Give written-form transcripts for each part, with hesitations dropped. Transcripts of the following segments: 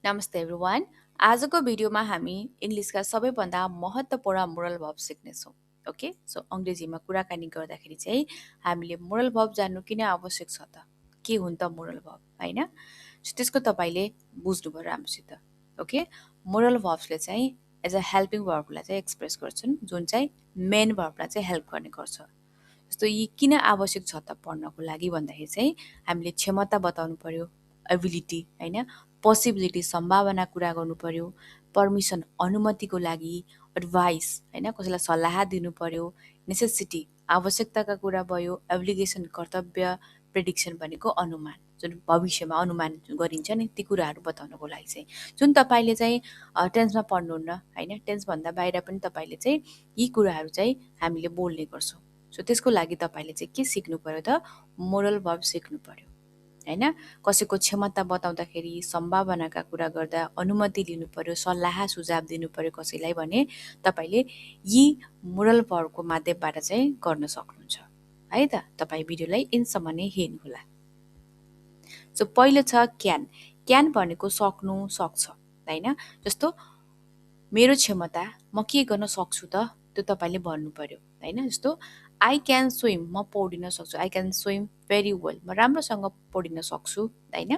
नमस्ते एभ्रिवान। आजको भिडियोमा हामी इङ्ग्लिसका सबैभन्दा महत्त्वपूर्ण मोरल भर्ब सिक्नेछौँ। ओके, सो अङ्ग्रेजीमा कुराकानी गर्दाखेरि चाहिँ हामीले मोरल भर्ब जान्नु किन आवश्यक छ त? के हुन् त मोरल भर्ब, होइन? सो त्यसको तपाईँले बुझ्नुभयो राम्रोसित। ओके, मोरल भर्ब्सले चाहिँ एज अ हेल्पिङ भर्बलाई चाहिँ एक्सप्रेस गर्छन्, जुन चाहिँ मेन भर्बलाई चाहिँ हेल्प गर्ने गर्छ। जस्तो यी किन आवश्यक छ त पढ्नको लागि भन्दाखेरि चाहिँ हामीले क्षमता बताउनु पर्यो, एबिलिटी, होइन, पोसिबिलिटी, सम्भावना कुरा गर्नु पर्यो, पर्मिसन, अनुमतिको लागि, एडभाइस, होइन, कसैलाई सल्लाह दिनु पर्यो, नेसेसिटी, आवश्यकताका कुरा भयो, एब्लिगेसन, कर्तव्य, प्रेडिक्सन भनेको अनुमान, जुन भविष्यमा अनुमान गरिन्छ नि ती कुराहरू बताउनको लागि चाहिँ, जुन तपाईँले चाहिँ टेन्समा पढ्नुहुन्न, होइन, टेन्सभन्दा बाहिर पनि तपाईँले चाहिँ यी कुराहरू चाहिँ हामीले बोल्ने गर्छौँ। सो त्यसको लागि तपाईँले चाहिँ के सिक्नु पर्यो त? मोरल भर्ब सिक्नु पर्यो, होइन? कसैको क्षमता बताउँदाखेरि, सम्भावनाका कुरा गर्दा अनुमति लिनु पर्यो, सल्लाह सुझाव दिनु पर्यो कसैलाई भने तपाईँले यी मोरल भर्बको माध्यमबाट चाहिँ गर्न सक्नुहुन्छ, है त? तपाईँ भिडियोलाई इन्सम्म नै हेर्नुहोला। सो पहिलो छ क्यान। क्यान भनेको सक्नु, सक्छ, होइन? जस्तो मेरो क्षमता, म के गर्न सक्छु त? त्यो तपाईँले भन्नु पर्यो, होइन? जस्तो आई क्यान स्विम, म पौडिन सक्छु। I can swim very well, म राम्रोसँग पौडिन सक्छु, होइन?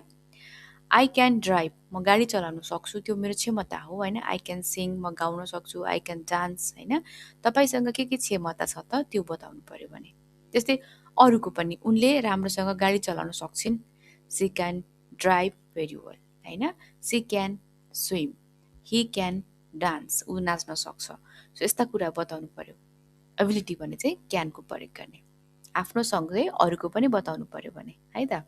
आई क्यान ड्राइभ, म गाडी चलाउन सक्छु, त्यो मेरो क्षमता हो, होइन? आई क्यान सिङ, म गाउन सक्छु। आई क्यान डान्स, होइन? तपाईँसँग के क्षमता छ त त्यो बताउनु पर्यो भने। त्यस्तै अरूको पनि उनले राम्रोसँग गाडी चलाउन सक्छिन्। She can drive very well, होइन? She can swim, he can dance, ऊ नाच्न सक्छ। सो यस्ता कुरा बताउनु पर्यो। एबिलिटी भने चाहिँ क्यानको प्रयोग गर्ने, आफ्नो सँगै अरूको पनि बताउनु पर्यो भने, है त?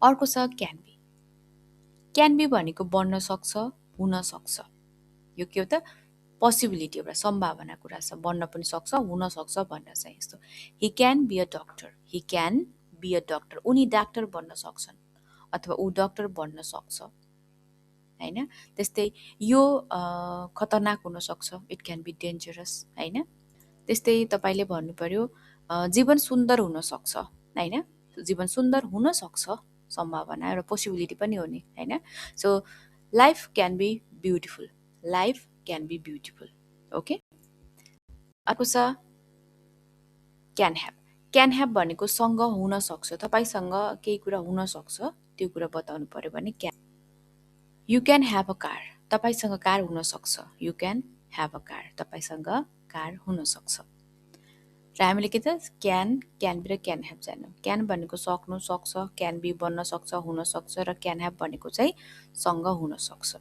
अर्को छ क्यान बी। क्यान बी भनेको बन्न सक्छ, हुन सक्छ। यो के हो त? पोसिबिलिटी, एउटा सम्भावना कुरा छ, बन्न पनि सक्छ, हुन सक्छ भन्न चाहिँ। यस्तो he can be a doctor, he can be a doctor, उनी डाक्टर बन्न सक्छन् अथवा ऊ डक्टर बन्न सक्छ, होइन? त्यस्तै यो खतरनाक हुन सक्छ, इट क्यान बी डेन्जरस, होइन? त्यस्तै तपाईँले भन्नु पर्यो जीवन सुन्दर हुन सक्छ, होइन? जीवन सुन्दर हुन सक्छ, सम्भावना एउटा पोसिबिलिटी पनि हो नि, होइन? So life can be beautiful, life can be beautiful. Okay, अर्को छ क्यान ह्याभ। क्यान ह्याभ भनेको सँग हुन सक्छ, तपाईँसँग केही कुरा हुन सक्छ, त्यो कुरा बताउनु पर्यो भने can. You can have a car, तपाईँसँग कार हुन सक्छ। You can have a car, तपाईँसँग कार हुन सक्छ। र हामीले के त क्यान, क्यान बी र क्यान ह्याभ जान्यौँ। क्यान भनेको सक्नु सक्छ, क्यान बी बन्न सक्छ, हुन सक्छ, र क्यान ह्याभ भनेको चाहिँ सँग हुन सक्छ।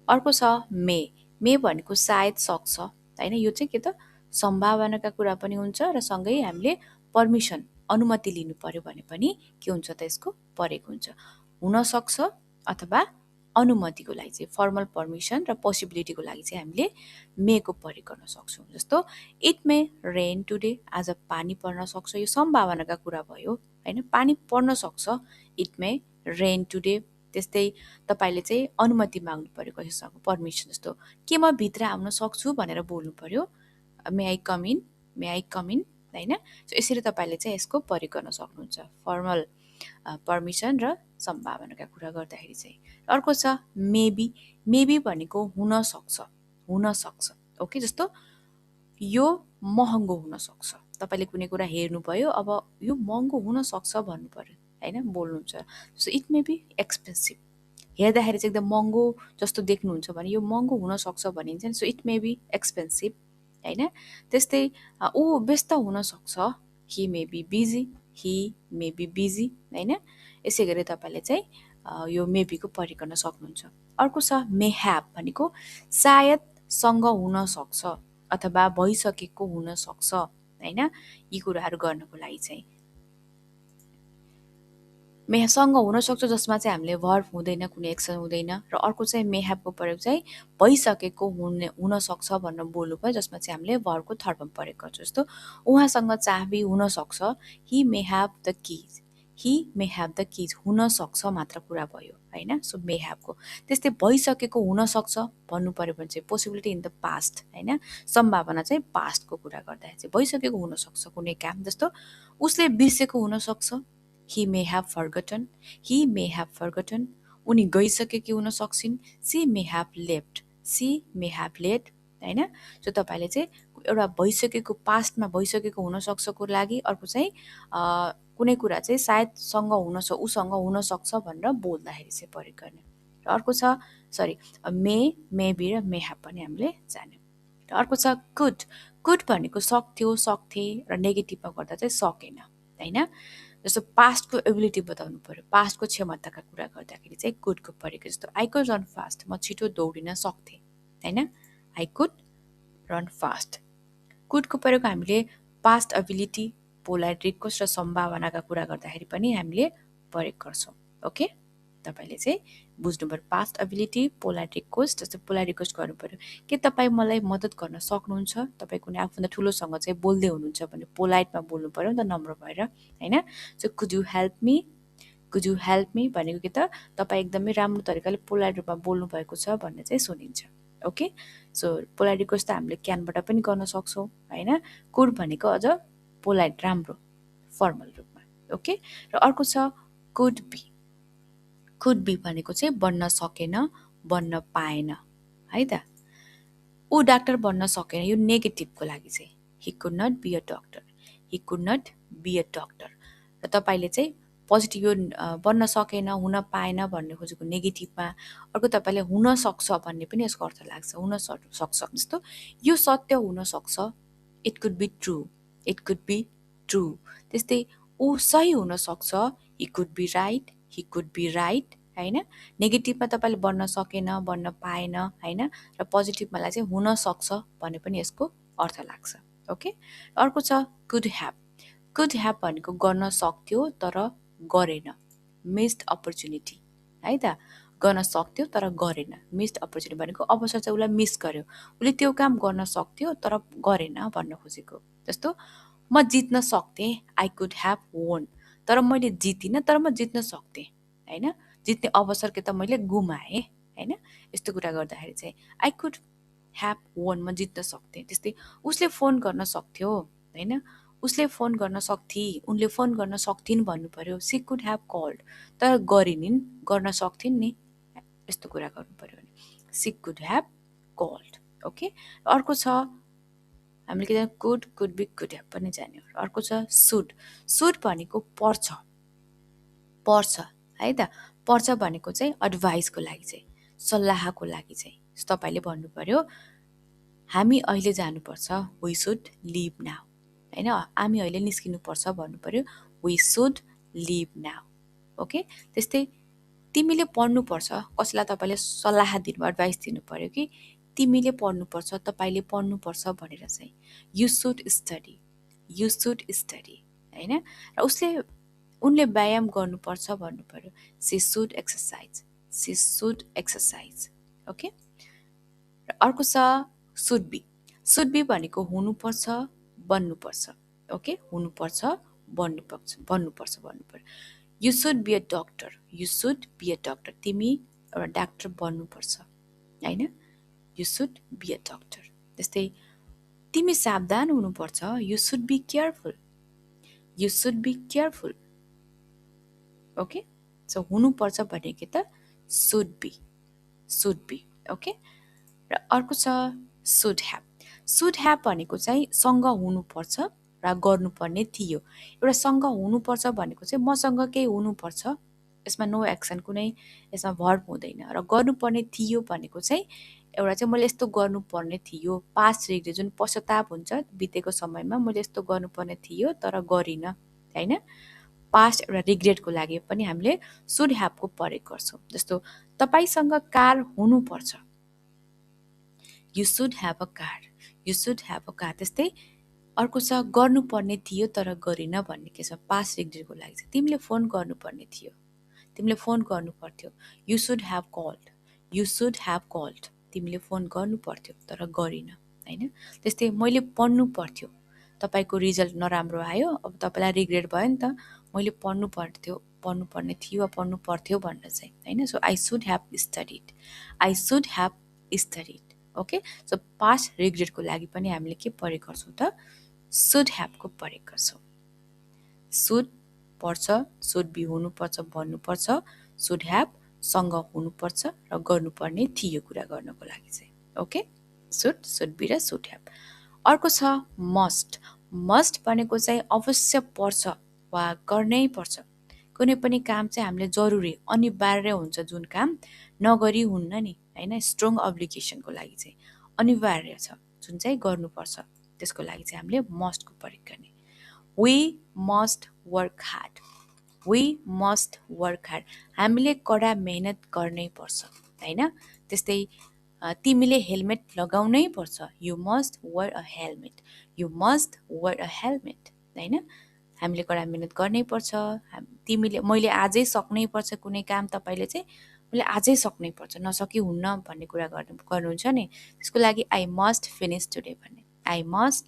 अर्को छ मे। मे भनेको सायद सक्छ, होइन? यो चाहिँ के त सम्भावनाका कुरा पनि हुन्छ र सँगै हामीले पर्मिसन, अनुमति लिनु पर्यो भने पनि के हुन्छ त यसको परेको हुन्छ। हुन सक्छ अथवा अनुमतिको लागि चाहिँ फर्मल पर्मिसन र पोसिबिलिटीको लागि चाहिँ हामीले मेको प्रयोग गर्न सक्छौँ। जस्तो इट मे रेन टुडे, आज पानी पर्न सक्छ, यो सम्भावनाका कुरा भयो, होइन? पानी पर्न सक्छ, इट मे रेन टुडे। त्यस्तै तपाईँले चाहिँ अनुमति माग्नु पर्यो कसैसँग, पर्मिसन। जस्तो के म भित्र आउन सक्छु भनेर बोल्नु पर्यो, may I come in, may I come in, होइन? सो यसरी तपाईँले चाहिँ यसको प्रयोग गर्न सक्नुहुन्छ, फर्मल पर्मिसन र सम्भावनाका कुरा गर्दाखेरि चाहिँ। अर्को छ मेबी। मेबी भनेको हुन सक्छ, हुन सक्छ। ओके, जस्तो यो महँगो हुन सक्छ, तपाईँले कुनै कुरा हेर्नुभयो, अब यो महँगो हुन सक्छ भन्नु पर्यो, होइन? बोल्नुहुन्छ। So it may be expensive, हेर्दाखेरि चाहिँ एकदम महँगो जस्तो देख्नुहुन्छ भने यो महँगो हुन सक्छ भनिन्छ नि। So it may be expensive, होइन? त्यस्तै ऊ व्यस्त हुन सक्छ, he may be busy, he may be busy, होइन? यसै गरी तपाईँले चाहिँ यो मेबीको प्रयोग गर्न सक्नुहुन्छ। अर्को छ मे ह्याभ भनेको सायद सँग हुन सक्छ अथवा भइसकेको हुन सक्छ, होइन? यी कुराहरू गर्नको लागि चाहिँ मेसँग हुन सक्छ, जसमा चाहिँ हामीले भर्ब हुँदैन, कुनै एक्सन हुँदैन। र अर्को चाहिँ मे ह्याभको प्रयोग चाहिँ भइसकेको हुन सक्छ भनेर बोल्नु भयो, जसमा चाहिँ हामीले भर्बको थर्ड फर्म प्रयोग गर्छौँ। जस्तो उहाँसँग चाबी हुन सक्छ, he may have the keys, he may have the keys, हुन सक्छ मात्र कुरा भयो, होइन? सो मे ह्याभको। त्यस्तै भइसकेको हुन सक्छ भन्नु पर्यो भने चाहिँ पोसिबिलिटी इन द पास्ट, होइन? सम्भावना चाहिँ पास्टको कुरा गर्दाखेरि चाहिँ भइसकेको हुन सक्छ कुनै काम। जस्तो उसले बिर्सेको हुन सक्छ, he may have forgotten, he may have forgotten, उनी गइसकेकी हुन सक्छिन्, she may have left, she may have let, होइन। सो तपाईँले चाहिँ एउटा भइसकेको पास्टमा भइसकेको हुनसक्छको लागि अर्को चाहिँ कुनै कुरा चाहिँ सायदसँग उसँग हुनसक्छ भनेर बोल्दाखेरि चाहिँ प्रयोग गर्ने। र अर्को छ मेबी र मे ह्याभ पनि हामीले जान्यौँ। र अर्को छ कुड भनेको सक्थ्यो, सक्थे र नेगेटिभमा गर्दा चाहिँ सकेन, होइन। जस्तो पास्टको एबिलिटी बताउनु पर्यो, पास्टको क्षमताका कुरा गर्दाखेरि चाहिँ कुडको प्रयोग। जस्तो आई कुड रन फास्ट, म छिटो दौडिन सक्थेँ, होइन। I could run fast. कुडको प्रयोग हामीले पास्ट एबिलिटी, पोलाइट रिक्वेस्ट र सम्भावनाका कुरा गर्दाखेरि पनि हामीले प्रयोग गर्छौँ। ओके, तपाईँले चाहिँ बुझ्नुभयो। Past ability, polite request. जस्तो पोलाइट रिक्वेस्ट गर्नु पर्यो, के तपाईँ मलाई मद्दत गर्न सक्नुहुन्छ, तपाईँ कुनै आफूभन्दा ठुलोसँग चाहिँ बोल्दै हुनुहुन्छ भने पोलाइटमा बोल्नु पर्यो नि त, नम्र भएर, होइन। So could you help me, could you help me भनेको के त तपाईँ एकदमै राम्रो तरिकाले पोलाइट रूपमा बोल्नु भएको छ भन्ने चाहिँ सुनिन्छ। ओके, सो पोलाइट रिक्वेस्ट त हामीले क्यानबाट पनि गर्न सक्छौँ, होइन। कुड भनेको अझ पोलाइट, राम्रो फर्मल रूपमा। ओके, र अर्को छ कुड बी भनेको चाहिँ बन्न सकेन, बन्न पाएन, है त। ऊ डाक्टर बन्न सकेन, यो नेगेटिभको लागि चाहिँ he could not be a doctor, he could not be a doctor. र तपाईँले चाहिँ पोजिटिभ यो बन्न सकेन, हुन पाएन भन्ने खोजेको नेगेटिभमा, अर्को तपाईँले हुन सक्छ भन्ने पनि यसको अर्थ लाग्छ, हुन सक्छ। जस्तो यो सत्य हुन सक्छ, it could be true, it could be true. त्यस्तै ऊ सही हुन सक्छ, he could be right, he could be right, होइन। नेगेटिभमा तपाईँले बन्न सकेन, बन्न पाएन, होइन। र पोजिटिभमालाई चाहिँ हुन सक्छ भन्ने पनि यसको अर्थ लाग्छ। ओके, अर्को छ कुड ह्याभ। कुड ह्याभ भनेको गर्न सक्थ्यो तर गरेन, मिस्ड अपर्च्युनिटी, है त। गर्न सक्थ्यो तर गरेन, मिस्ड अपर्च्युनिटी भनेको अवसर चाहिँ उसलाई मिस गर्यो, उसले त्यो काम गर्न सक्थ्यो तर गरेन भन्न खोजेको। जस्तो म जित्न सक्थेँ, आई कुड ह्याभ वोन, तर मैले जितिनँ, तर म जित्न सक्थेँ, होइन। जित्ने अवसर के त मैले गुमाएँ, होइन। यस्तो कुरा गर्दाखेरि चाहिँ आई कुड ह्याभ वोन, म जित्न सक्थेँ। त्यस्तै उसले फोन गर्न सक्थ्यो, होइन, उसले फोन गर्न सक्थे, उनले फोन गर्न सक्थिन् भन्नु पर्यो। सी कुड ह्याभ कल्ड, तर गरिनिन्, गर्न सक्थिन् नि, यस्तो कुरा गर्नु पर्यो भने she could have called. Okay, अर्को छ हामीले के जान्यौँ, कुड बी, कुड ह्याभ पनि जान्यौँ। अर्को छ सुड भनेको पर्छ, है त। पर्छ भनेको चाहिँ एडभाइसको लागि चाहिँ, सल्लाहको लागि चाहिँ। तपाईँले भन्नु पर्यो हामी अहिले जानुपर्छ, वी सुड लिभ नाउ, होइन। हामी अहिले निस्किनुपर्छ भन्नु पर्यो, we should leave now. Okay, त्यस्तै तिमीले पढ्नुपर्छ, कसैलाई तपाईँले सल्लाह दिनु, एडभाइस दिनु पर्यो कि तिमीले पढ्नुपर्छ, तपाईँले पढ्नुपर्छ भनेर चाहिँ you should study, you should study, होइन। र उनले व्यायाम गर्नुपर्छ भन्नु पर्यो, C should exercise, C should exercise. Okay, र अर्को छ सुड बी भनेको हुनुपर्छ, बन्नुपर्छ। ओके, हुनुपर्छ, बन्नुपर्छ भन्नु पर्यो। You should be a doctor, you should be a doctor, तिमी एउटा डाक्टर बन्नुपर्छ, होइन। You should be a doctor. त्यस्तै तिमी सावधान हुनुपर्छ, you should be careful, you should be careful. Okay, so हुनुपर्छ भने के त should be, should be. Okay, र अर्को छ सुड ह्याभ भनेको चाहिँ सँग हुनुपर्छ र गर्नुपर्ने थियो। एउटा सँग हुनुपर्छ भनेको चाहिँ मसँग केही हुनुपर्छ, यसमा नो एक्सन, कुनै यसमा भर्ब हुँदैन। र गर्नुपर्ने थियो भनेको चाहिँ एउटा चाहिँ मैले यस्तो गर्नुपर्ने थियो, पास्ट रिग्रेट, जुन पश्चाताप हुन्छ बितेको समयमा, मैले यस्तो गर्नुपर्ने थियो तर गरिनँ, होइन। पास्ट एउटा रिग्रेटको लागि पनि हामीले सुड ह्याभको प्रयोग गर्छौँ। जस्तो तपाईँसँग कार हुनुपर्छ, you should have a car, you should have a car. त्यस्तै अर्को छ गर्नुपर्ने थियो तर गरिन भन्ने के छ, पास्ट रिग्रेटको लागि चाहिँ तिमीले फोन गर्नुपर्ने थियो, तिमीले फोन गर्नु पर्थ्यो, you should have called, you should have called, तिमीले फोन गर्नु पर्थ्यो तर गरिन, होइन। त्यस्तै मैले पढ्नु पर्थ्यो, तपाईँको रिजल्ट नराम्रो आयो, अब तपाईँलाई रिग्रेट भयो नि त, मैले पढ्नुपर्ने थियो वा पढ्नु पर्थ्यो भनेर चाहिँ, होइन। So I should have studied, I should have studied. Okay, so past रिग्रेटको लागि पनि हामीले के प्रयोग गर्छौँ त, सुड ह्याभको प्रयोग गर्छौँ। सुड पर्छ, सुड बी हुनुपर्छ, भन्नुपर्छ, सुड ह्याभ सँग हुनुपर्छ र गर्नुपर्ने थियो कुरा गर्नको लागि चाहिँ। ओके, सुड बी र सुड ह्याभ। अर्को छ मस्ट। मस्ट भनेको चाहिँ अवश्य पर्छ वा गर्नै पर्छ। कुनै पनि काम चाहिँ हामीले जरुरी अनिवार्य हुन्छ, जुन काम नगरी हुन्न नि होइन, स्ट्रङ अब्लिगेसनको लागि चाहिँ अनिवार्य छ, जुन चाहिँ गर्नुपर्छ, त्यसको लागि चाहिँ हामीले मस्टको प्रयोग गर्ने। We must work hard. We must work hard, हामीले कडा मेहनत गर्नै पर्छ होइन। त्यस्तै तिमीले हेलमेट लगाउनै पर्छ, you must where a helmet, you must where a helmet होइन। हामीले कडा मेहनत गर्नै पर्छ। तिमीले मैले आजै सक्नै पर्छ कुनै काम, तपाईँले चाहिँ मैले आजै सक्नै पर्छ, नसकी हुन्न भन्ने कुरा गर्नुहुन्छ नि, त्यसको लागि आई मस्ट फिनिस टुडे भन्ने, I must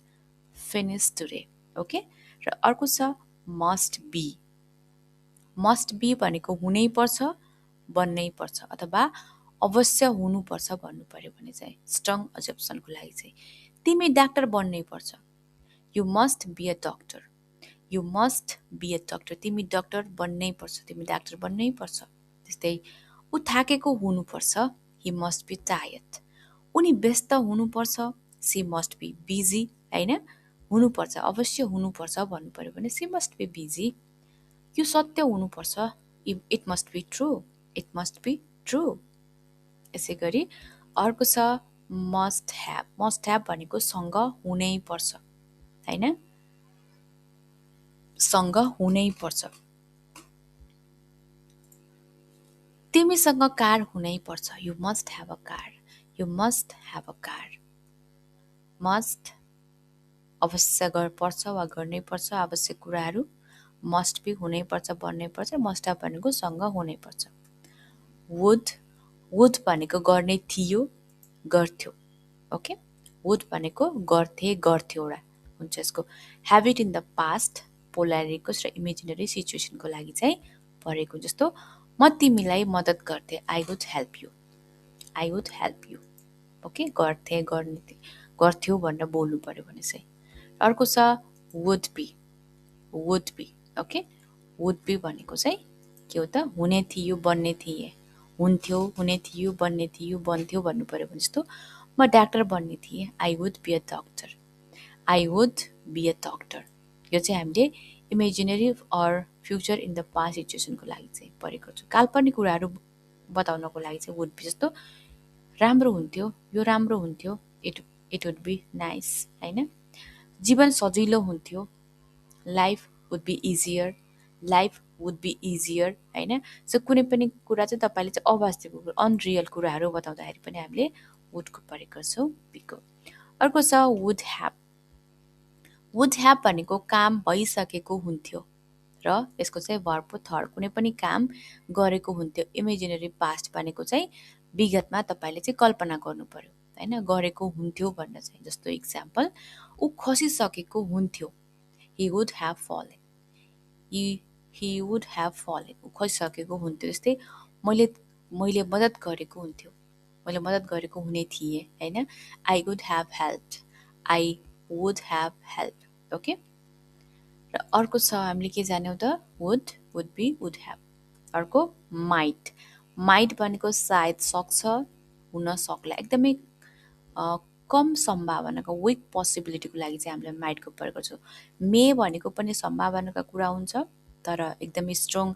finish today. Okay, र अर्को छ मस्ट बी। मस्ट बी भनेको हुनै पर्छ, बन्नै पर्छ, अथवा अवश्य हुनुपर्छ भन्नु पर्यो भने चाहिँ स्ट्रङ अजम्पसनको लागि चाहिँ तिमी डाक्टर बन्नै पर्छ, you must be a doctor, you must be a doctor, तिमी डक्टर बन्नै पर्छ, तिमी डाक्टर बन्नै पर्छ। त्यस्तै ऊ थाकेको हुनुपर्छ, हि मस्ट बी टायर्ड, उनी व्यस्त हुनुपर्छ, सी मस्ट बी बिजी होइन, हुनुपर्छ अवश्य हुनुपर्छ भन्नु पर्यो भने सी मस्ट बी बिजी। यो सत्य हुनुपर्छ, it must be true, it must be true. यसै गरी अर्को छ मस्ट ह्याभ। मस्ट ह्याभ भनेको सँग हुनै पर्छ होइन, सँग हुनै पर्छ। तिमीसँग कार हुनै पर्छ, you must have a car, you must have a car. Must अवश्य पर्छ वा गर्नै पर्छ आवश्यक कुराहरू, मस्ट बी हुनै पर्छ, बन्नै पर्छ, मस्ट ह्याभ भनेको सँग हुनै पर्छ। वुड, वुड भनेको गर्ने थियो, गर्थ्यो। ओके, वुड भनेको गर्थे, गर्थ्यो एउटा हुन्छ यसको। Have it in the past पोलारिकस र इमेजिनरी सिचुएसनको लागि चाहिँ परेको, जस्तो म तिमीलाई मद्दत गर्थे, I would help you, I would help you. Okay, गर्थे, गर्थ्यो भनेर बोल्नु पर्यो भने चाहिँ। अर्को छ would be, would be. Okay, would be भनेको चाहिँ के हो त, हुने थियो, बन्ने थिए, हुन्थ्यो, हुने थियो, बन्ने थियो, बन्थ्यो भन्नु पर्यो भने जस्तो म डाक्टर बन्ने थिएँ, I would be a doctor, I would be a doctor. यो चाहिँ हामीले imaginary or future in the past सिचुएसनको लागि चाहिँ परेको छु। काल्पनिक कुराहरू बताउनको लागि चाहिँ वुड बी, जस्तो राम्रो हुन्थ्यो, यो राम्रो हुन्थ्यो, इट वुड बी नाइस होइन। जीवन सजिलो हुन्थ्यो, life would be easier, life would be easier होइन। सो कुनै पनि कुरा चाहिँ तपाईँले चाहिँ अवास्तविक अनरियल कुराहरू बताउँदाखेरि पनि हामीले वुडको प्रयोग गर्छौँ बीको। अर्को छ वुड ह्याभ। वुड ह्याभ भनेको काम भइसकेको हुन्थ्यो र यसको चाहिँ भर्बको थर्ड, कुनै पनि काम गरेको हुन्थ्यो। इमेजिनरी पास्ट भनेको चाहिँ विगतमा तपाईँले चाहिँ कल्पना गर्नु पर्यो होइन, गरेको हुन्थ्यो भन्न चाहिँ। जस्तो इक्जाम्पल, ऊ खसिसकेको हुन्थ्यो, he would have fallen, he would have fallen, ऊ खसिसकेको हुन्थ्यो। जस्तै मैले मद्दत गरेको हुन्थ्यो, मैले मद्दत गरेको हुने थिएँ होइन, I would have helped, I would have help. Okay, र अर्को छ हामीले के जान्यौँ त, वुड बी, वुड ह्याभ। अर्को माइट। माइट भनेको सायद, सक्छ, हुन सक्ला, एकदमै कम सम्भावनाको, विक पोसिबिलिटीको लागि चाहिँ हामीले माइटको प्रयोग गर्छौँ। मे भनेको पनि सम्भावनाका कुरा हुन्छ, तर एकदमै स्ट्रङ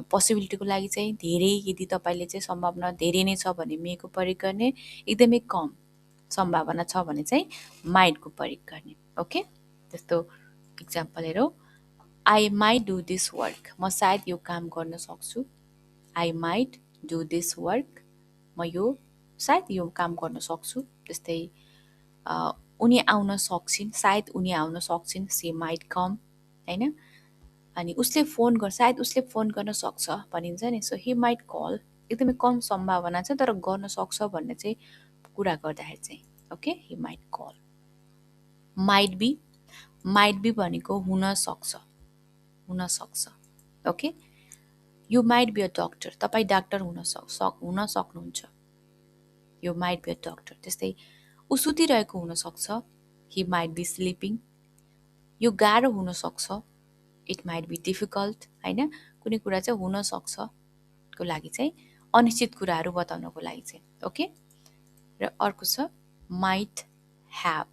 पोसिबिलिटीको लागि चाहिँ धेरै, यदि तपाईँले चाहिँ सम्भावना धेरै नै छ भने मेको प्रयोग गर्ने, एकदमै कम सम्भावना छ भने चाहिँ माइटको प्रयोग गर्ने। ओके, जस्तो इक्जाम्पल हेरौँ, I might do this work, म सायद यो काम गर्न सक्छु, I might do this work, म यो सायद यो काम गर्न सक्छु। त्यस्तै उनी आउन सक्छिन्, सायद उनी आउन सक्छिन्, सी माइट कम होइन। अनि उसले सायद उसले फोन गर्न सक्छ भनिन्छ नि, सो ही माइट कल, एकदमै कम सम्भावना छ तर गर्न सक्छ भन्ने चाहिँ कुरा गर्दाखेरि चाहिँ। Okay, he might call. Might be, might be भनेको हुन सक्छ, हुन सक्छ। Okay, you might be a doctor, तपाईँ डाक्टर हुन सक्नुहुन्छ, you might be a doctor. त्यस्तै ऊ सुतिरहेको हुनसक्छ, ही माइट बी स्लिपिङ, यो गाह्रो हुनसक्छ, इट माइट बी डिफिकल्ट होइन। कुनै कुरा चाहिँ हुनसक्छ को लागि चाहिँ अनिश्चित कुराहरू बताउनको लागि चाहिँ। ओके, र अर्को छ might have.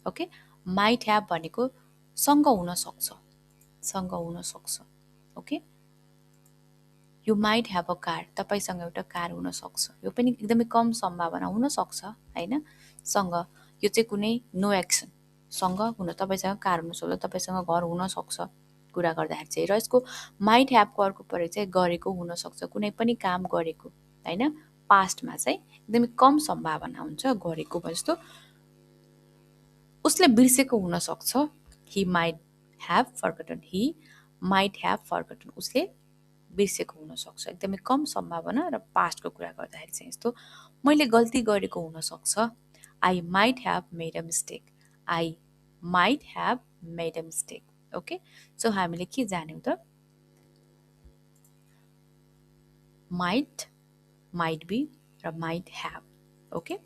Okay, might have भनेको सँग हुन सक्छ, सँग हुन सक्छ। Okay, you might have a car, तपाईँसँग एउटा कार हुनसक्छ। यो पनि एकदमै कम सम्भावना हुनसक्छ होइन, सँग। यो चाहिँ कुनै नो एक्सन, सँग हुन, तपाईँसँग कार हुनसक्छ, तपाईँसँग घर हुनसक्छ कुरा गर्दाखेरि चाहिँ। र यसको माइट ह्याभको अर्को प्रयोग चाहिँ गरेको हुनसक्छ, कुनै पनि काम गरेको होइन, पास्टमा चाहिँ एकदमै कम सम्भावना हुन्छ गरेको जस्तो। उसले बिर्सेको हुनसक्छ, he might have forgotten, he might have forgotten, उसले बिर्सेको हुनसक्छ, एकदमै कम सम्भावना। र पास्टको कुरा गर्दाखेरि चाहिँ यस्तो, मैले गल्ती गरेको हुनसक्छ, I might have made a mistake, I might have made a mistake. Okay, so हामीले के जान्यौँ त, माइट, माइट बी र माइट ह्याभ। ओके,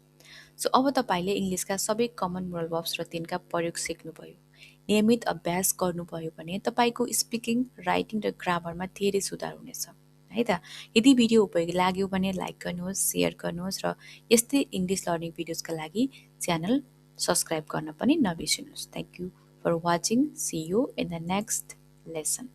सो अब तपाईँले इङ्ग्लिसका सबै कमन मोरल वर्ब्स र तिनका प्रयोग सिक्नुभयो, नियमित अभ्यास गर्नुभयो भने तपाईँको स्पिकिङ, राइटिङ र ग्रामरमा धेरै सुधार हुनेछ है त। यदि भिडियो उपयोगी लाग्यो भने लाइक गर्नुहोस्, सेयर गर्नुहोस् र यस्तै इङ्ग्लिस लर्निङ भिडियोजका लागि च्यानल सब्सक्राइब गर्न पनि नबिर्सिनुहोस्। Thank you for watching, see you in the next lesson.